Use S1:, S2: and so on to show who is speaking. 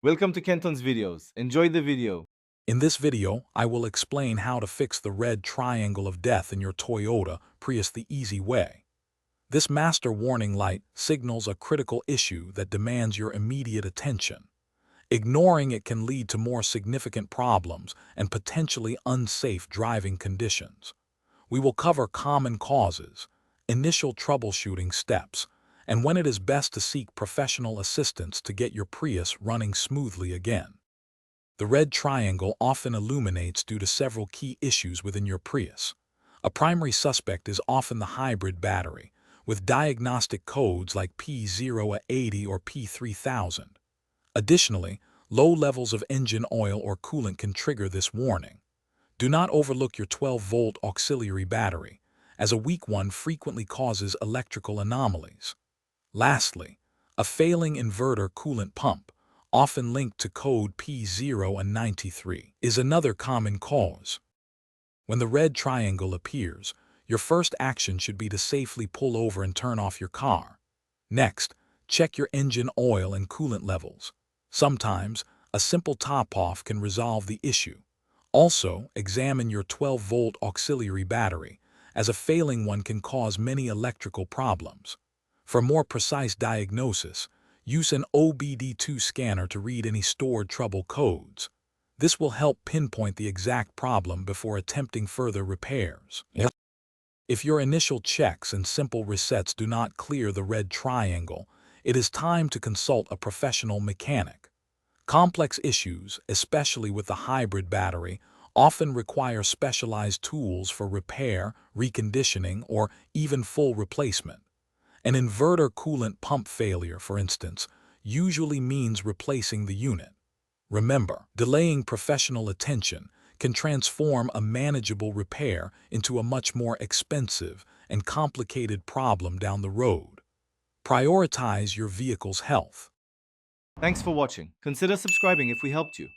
S1: Welcome to Kenton's videos. Enjoy the video.
S2: In this video, I will explain how to fix the red triangle of death in your Toyota Prius the easy way. This master warning light signals a critical issue that demands your immediate attention. Ignoring it can lead to more significant problems and potentially unsafe driving conditions. We will cover common causes, initial troubleshooting steps, and when it is best to seek professional assistance to get your Prius running smoothly again. The red triangle often illuminates due to several key issues within your Prius. A primary suspect is often the hybrid battery, with diagnostic codes like P080 or P3000. Additionally, low levels of engine oil or coolant can trigger this warning. Do not overlook your 12-volt auxiliary battery, as a weak one frequently causes electrical anomalies. Lastly, a failing inverter coolant pump, often linked to code P093, is another common cause. When the red triangle appears, your first action should be to safely pull over and turn off your car. Next, check your engine oil and coolant levels. Sometimes, a simple top-off can resolve the issue. Also, examine your 12-volt auxiliary battery, as a failing one can cause many electrical problems. For more precise diagnosis, use an OBD2 scanner to read any stored trouble codes. This will help pinpoint the exact problem before attempting further repairs. If your initial checks and simple resets do not clear the red triangle, it is time to consult a professional mechanic. Complex issues, especially with the hybrid battery, often require specialized tools for repair, reconditioning, or even full replacement. An inverter coolant pump failure, for instance, usually means replacing the unit. Remember, delaying professional attention can transform a manageable repair into a much more expensive and complicated problem down the road. Prioritize your vehicle's health.
S1: Thanks for watching. Consider subscribing if we helped you.